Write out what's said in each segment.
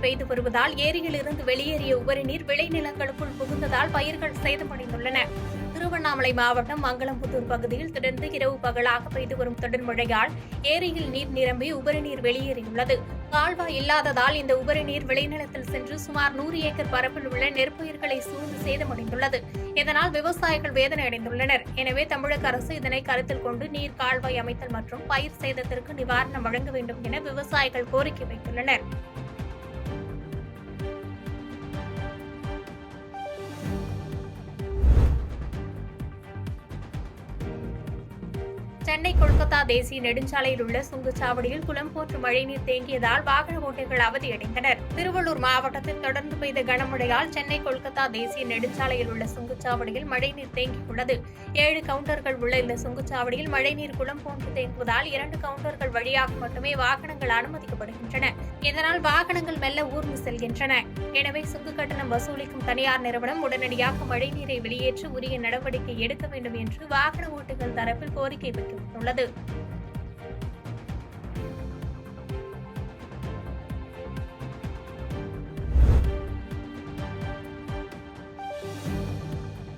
பெய்து வருவதால் ஏரியில் இருந்து வெளியேறிய உபரி நீர் விளைநிலங்களுக்குள் புகுந்ததால் பயிர்கள் சேதமடைந்துள்ளன. திருவண்ணாமலை மாவட்டம் மங்களம்புத்தூர் பகுதியில் தொடர்ந்து இரவு பகலாக பெய்து வரும் தொடர் மழையால் ஏரியில் நீர் நிரம்பி உபரி நீர் வெளியேறியுள்ளது. கால்வாய் இல்லாததால் இந்த உபரி நீர் விளைநிலத்தில் சென்று சுமார் 100 ஏக்கர் பரப்பில் உள்ள நெற்பயிர்களை சூழ்ந்து சேதமடைந்துள்ளது. இதனால் விவசாயிகள் வேதனை அடைந்துள்ளனர். எனவே தமிழக அரசு இதனை கருத்தில் கொண்டு நீர் கால்வாய் அமைத்தல் மற்றும் பயிர் சேதத்திற்கு நிவாரணம் வழங்க வேண்டும் என விவசாயிகள் கோரிக்கை வைத்துள்ளனர். சென்னை கொல்கத்தா தேசிய நெடுஞ்சாலையில் உள்ள சுங்கச்சாவடியில் குளம் போன்று மழைநீர் தேங்கியதால் வாகன ஓட்டிகள் அவதியடைந்தனர். திருவள்ளூர் மாவட்டத்தில் தொடர்ந்து பெய்த கனமழையால் சென்னை கொல்கத்தா தேசிய நெடுஞ்சாலையில் உள்ள சுங்கச்சாவடியில் மழைநீர் தேங்கியுள்ளது. 7 கவுண்டர்கள் உள்ள இந்த சுங்கச்சாவடியில் மழைநீர் குளம் போன்று தேங்குவதால் 2 கவுண்டர்கள் வழியாக மட்டுமே வாகனங்கள் அனுமதிக்கப்படுகின்றன. இதனால் வாகனங்கள் மெல்ல ஊர்ந்து செல்கின்றன. எனவே சுங்க கட்டணம் வசூலிக்கும் தனியார் நிறுவனம் உடனடியாக மழைநீரை வெளியேற்றி உரிய நடவடிக்கை எடுக்க வேண்டும் என்று வாகன ஓட்டிகள் தரப்பில் கோரிக்கை வைக்கப்பட்டுள்ளது.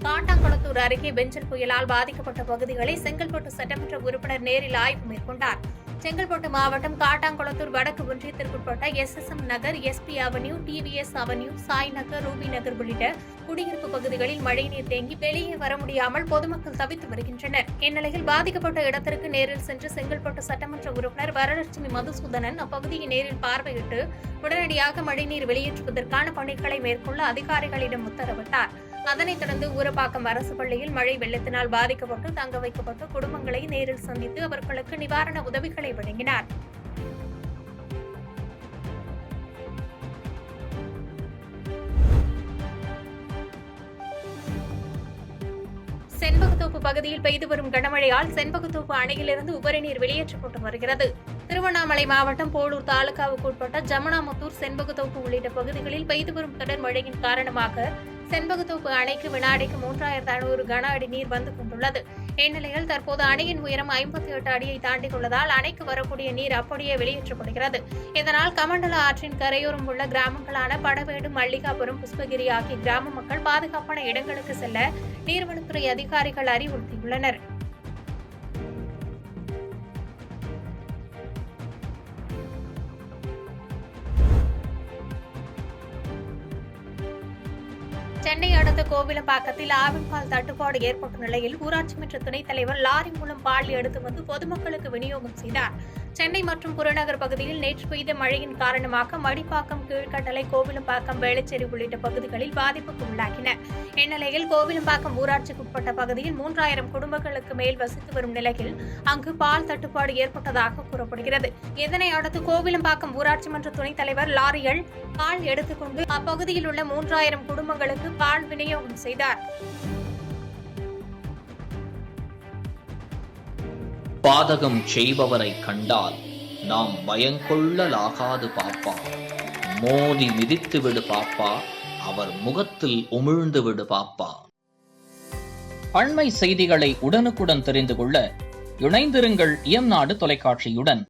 காட்டாங்குளத்தூர் அருகே பெஞ்சல் புயலால் பாதிக்கப்பட்ட பகுதிகளை செங்கல்பட்டு சட்டமன்ற உறுப்பினர் நேரில் ஆய்வு மேற்கொண்டார். செங்கல்பட்டு மாவட்டம் காட்டாங்குளத்தூர் வடக்கு ஒன்றியத்திற்குட்பட்ட SSM Nagar, SP avenue, TVS avenue, Sai Nagar, ruby Nagar உள்ளிட்ட குடியிருப்பு பகுதிகளில் மழைநீர் தேங்கி வெளியே வர முடியாமல் பொதுமக்கள் தவித்து வருகின்றனர். இந்நிலையில் பாதிக்கப்பட்ட இடத்திற்கு நேரில் சென்று செங்கல்பட்டு சட்டமன்ற உறுப்பினர் வரலட்சுமி மதுசூதனன் அப்பகுதியை நேரில் பார்வையிட்டு உடனடியாக மழைநீர் வெளியேற்றுவதற்கான பணிகளை மேற்கொள்ள அதிகாரிகளிடம் உத்தரவிட்டார். அதனைத் தொடர்ந்து ஊரப்பாக்கம் அரசு பள்ளியில் மழை வெள்ளத்தினால் பாதிக்கப்பட்டு தங்க வைக்கப்பட்ட குடும்பங்களை நேரில் சந்தித்து அவர்களுக்கு நிவாரண உதவிகளை வழங்கினார். செண்பகத்தோப்பு பகுதியில் பெய்து வரும் கனமழையால் செண்பகத்தோப்பு அணையிலிருந்து உபரிநீர் வெளியேற்றப்பட்டு வருகிறது. திருவண்ணாமலை மாவட்டம் போளூர் தாலுகாவுக்கு உட்பட்ட ஜமுனாமுத்தூர், செண்பகத்தோப்பு உள்ளிட்ட பகுதிகளில் பெய்து வரும் தொடர் மழையின் காரணமாக செண்பகத்தோப்பு அணைக்கு வினாடிக்கு 3500 கன அடி நீர் வந்து கொண்டுள்ளது. இந்நிலையில் தற்போது அணையின் உயரம் 58 அடியை தாண்டியுள்ளதால் அணைக்கு வரக்கூடிய நீர் அப்படியே வெளியேற்றப்படுகிறது. இதனால் கமண்டல ஆற்றின் கரையோரம் உள்ள கிராமங்களான படவேடு, மல்லிகாபுரம், புஷ்பகிரி ஆகிய கிராம மக்கள் பாதுகாப்பான இடங்களுக்கு செல்ல நீர்வளத்துறை அதிகாரிகள் அறிவுறுத்தியுள்ளனர். சென்னை அடுத்த கோவிலம்பாக்கத்தில் ஆவின் பால் தட்டுப்பாடு ஏற்பட்ட நிலையில் ஊராட்சி மன்ற துணைத் தலைவர் லாரி மூலம் பால் எடுத்து வந்து பொதுமக்களுக்கு விநியோகம் செய்தார். சென்னை மற்றும் புறநகர் பகுதியில் நேற்று பெய்த மழையின் காரணமாக மடிப்பாக்கம், கீழ்கட்டளை, கோவிலம்பாக்கம், வேளச்சேரி உள்ளிட்ட பகுதிகளில் பாதிப்புக்கு உள்ளாகின. இந்நிலையில் கோவிலம்பாக்கம் ஊராட்சிக்குட்பட்ட பகுதியில் 3000 குடும்பங்களுக்கு மேல் வசித்து வரும் நிலையில் அங்கு பால் தட்டுப்பாடு ஏற்பட்டதாக கூறப்படுகிறது. இதனை அடுத்து கோவிலம்பாக்கம் ஊராட்சி மன்ற துணைத் தலைவர் லாரியில் பால் எடுத்துக்கொண்டு அப்பகுதியில் உள்ள 3000 குடும்பங்களுக்கு பால் விநியோகம் செய்தார். பாதகம் செய்பவரை கண்டால் நாம் பயங்கொள்ளலாகாது பாப்பா. மோதி மிதித்து விடு பாப்பா, அவர் முகத்தில் உமிழ்ந்து விடு பாப்பா. அண்மை செய்திகளை உடனுக்குடன் தெரிந்து கொள்ள இணைந்திருங்கள் இயம்நாடு தொலைக்காட்சியுடன்.